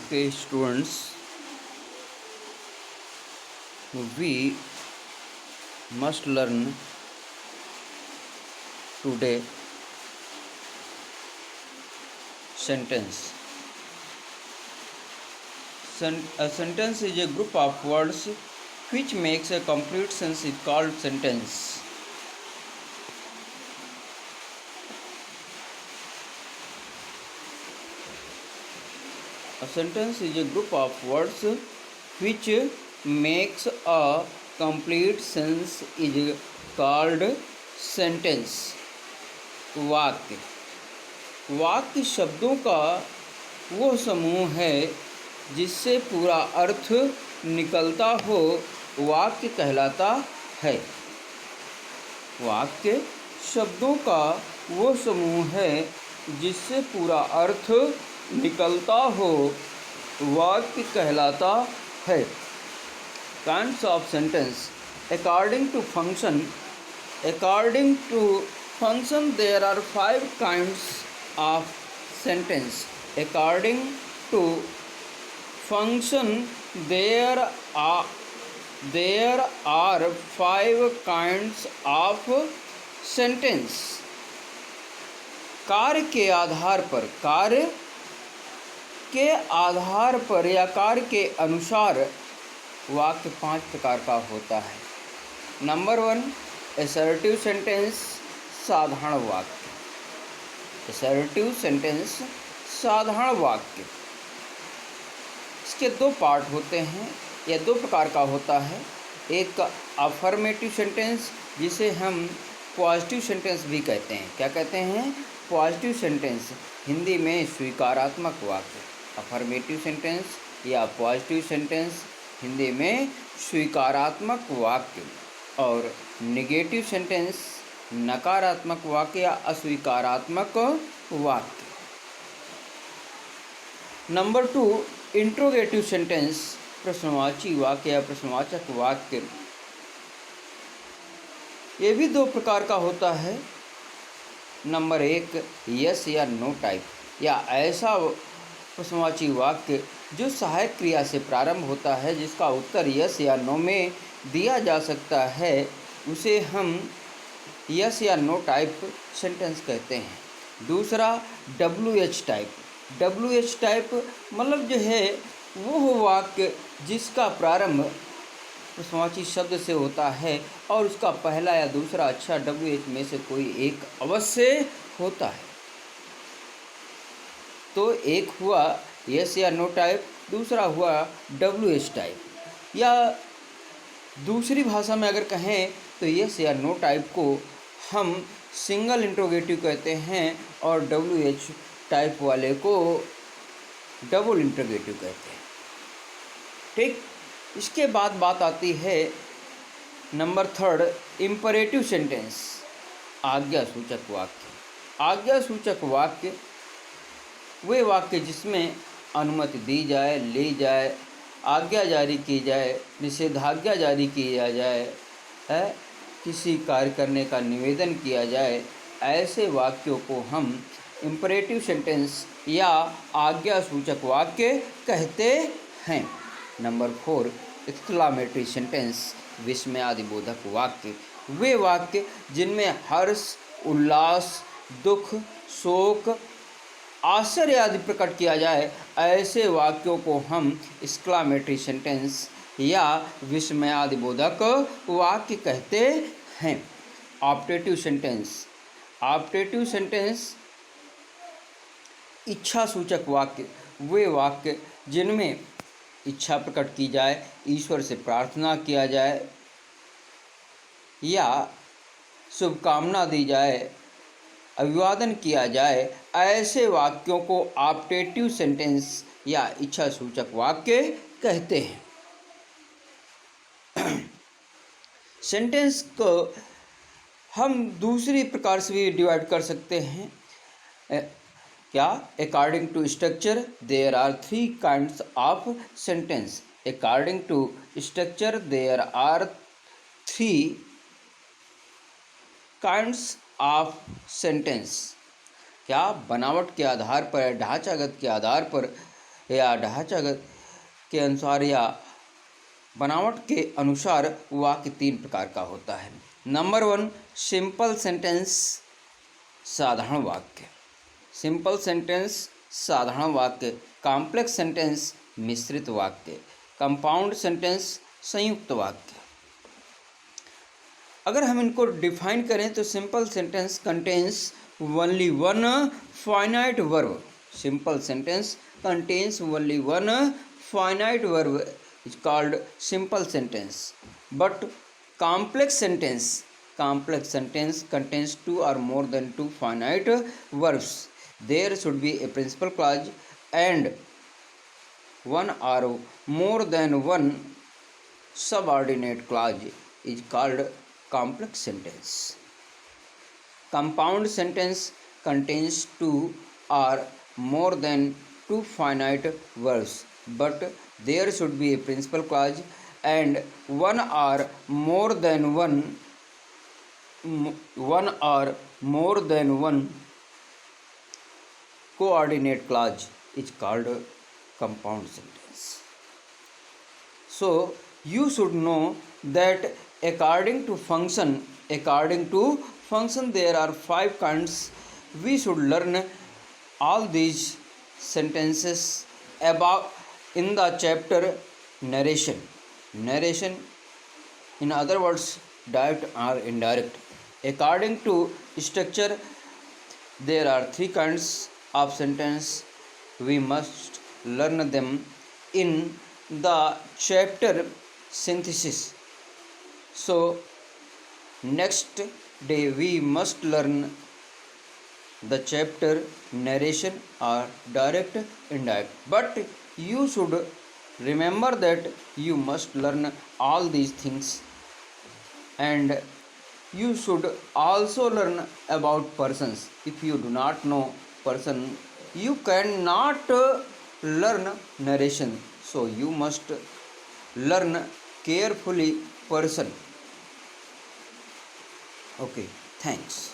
Okay, students, we must learn today sentence. A sentence is a group of words which makes a complete sentence is called sentence. A sentence is a group of words which makes a complete sentence is called sentence. वाक्य वाक्य शब्दों का वो समूह है जिससे पूरा अर्थ निकलता हो, वाक्य कहलाता है। वाक्य शब्दों का वो समूह है जिससे पूरा अर्थ निकलता हो, वाक्य कहलाता है। Kinds of sentence according to function there are 5 kinds of sentence. According to function there are 5 kinds of sentence. कार्य के आधार पर या कार्य के अनुसार वाक्य 5 प्रकार का होता है। नंबर 1 असर्टिव सेंटेंस, साधारण वाक्य। असर्टिव सेंटेंस साधारण वाक्य, इसके 2 पार्ट होते हैं या 2 प्रकार का होता है। एक अफर्मेटिव सेंटेंस जिसे हम पॉजिटिव सेंटेंस भी कहते हैं। क्या कहते हैं? पॉजिटिव सेंटेंस, हिंदी में स्वीकारात्मक वाक्य। अफर्मेटिव सेंटेंस या पॉजिटिव सेंटेंस, हिंदी में स्वीकारात्मक वाक्य। और नेगेटिव सेंटेंस, नकारात्मक वाक्य या अस्वीकारात्मक वाक्य। नंबर 2 इंट्रोगेटिव सेंटेंस, प्रश्नवाची वाक्य या प्रश्नवाचक वाक्य। ये भी 2 प्रकार का होता है। नंबर 1 यस या नो टाइप, या ऐसा प्रश्नवाची वाक्य जो सहायक क्रिया से प्रारंभ होता है, जिसका उत्तर यस या नो में दिया जा सकता है, उसे हम यस या नो टाइप सेंटेंस कहते हैं। दूसरा WH टाइप। WH टाइप मतलब जो है वो वाक्य जिसका प्रारंभ प्रश्नवाची शब्द से होता है और उसका पहला या दूसरा अक्षर WH में से कोई एक अवश्य होता है। तो एक हुआ यस या नो टाइप, दूसरा हुआ WH टाइप। या दूसरी भाषा में अगर कहें तो यस या नो टाइप को हम सिंगल इंट्रोगेटिव कहते हैं और WH टाइप वाले को डबल इंट्रोगेटिव कहते हैं। ठीक, इसके बाद बात आती है नंबर 3 इम्परेटिव सेंटेंस, आज्ञा सूचक वाक्य। आज्ञा सूचक वाक्य वे वाक्य जिसमें अनुमति दी जाए, ली जाए, आज्ञा जारी की जाए, निषेधाज्ञा जारी किया जाए, है किसी कार्य करने का निवेदन किया जाए, ऐसे वाक्यों को हम इम्परेटिव सेंटेंस या आज्ञा सूचक वाक्य कहते हैं। नंबर 4 एक्सक्लामेटरी सेंटेंस, विस्मयादिबोधक वाक्य। वे वाक्य जिनमें हर्ष, उल्लास, दुख, शोक, आश्चर्य आदि प्रकट किया जाए, ऐसे वाक्यों को हम एक्सक्लामेटरी सेंटेंस या विस्मयादिबोधक वाक्य कहते हैं। Optative sentence. ऑप्टेटिव सेंटेंस इच्छा सूचक वाक्य, वे वाक्य जिनमें इच्छा प्रकट की जाए, ईश्वर से प्रार्थना किया जाए या शुभकामना दी जाए, अभिवादन किया जाए, ऐसे वाक्यों को ऑप्टेटिव सेंटेंस या इच्छा सूचक वाक्य कहते हैं। सेंटेंस को हम दूसरी प्रकार से भी डिवाइड कर सकते हैं। क्या? According to structure there are 3 kinds of sentence. According to structure there are 3 kinds of sentence. क्या? बनावट के आधार पर, ढांचागत के आधार पर या ढांचागत के अनुसार या बनावट के अनुसार वाक्य तीन प्रकार का होता है। नंबर 1, सिंपल सेंटेंस, साधारण वाक्य। सिंपल सेंटेंस साधारण वाक्य, कॉम्प्लेक्स सेंटेंस मिश्रित वाक्य, कंपाउंड सेंटेंस संयुक्त वाक्य। अगर हम इनको डिफाइन करें तो simple sentence contains only one finite verb. Simple sentence contains only one finite verb is called simple sentence. But complex sentence contains two or more than two finite verbs. There should be a principal clause and one or more than one subordinate clause is called complex sentence. Compound sentence contains two or more than two finite verbs, but there should be a principal clause and one or more than one coordinate clause is called compound sentence. So you should know that according to function there are 5 kinds. We should learn all these sentences about in the chapter narration. In other words, direct or indirect. According to structure, there are 3 kinds of sentence. We must learn them in the chapter synthesis. So next day we must learn the chapter narration or direct, indirect. But you should remember that you must learn all these things, and you should also learn about persons. If you do not know person, you cannot learn narration. So you must learn carefully person. Okay, thanks.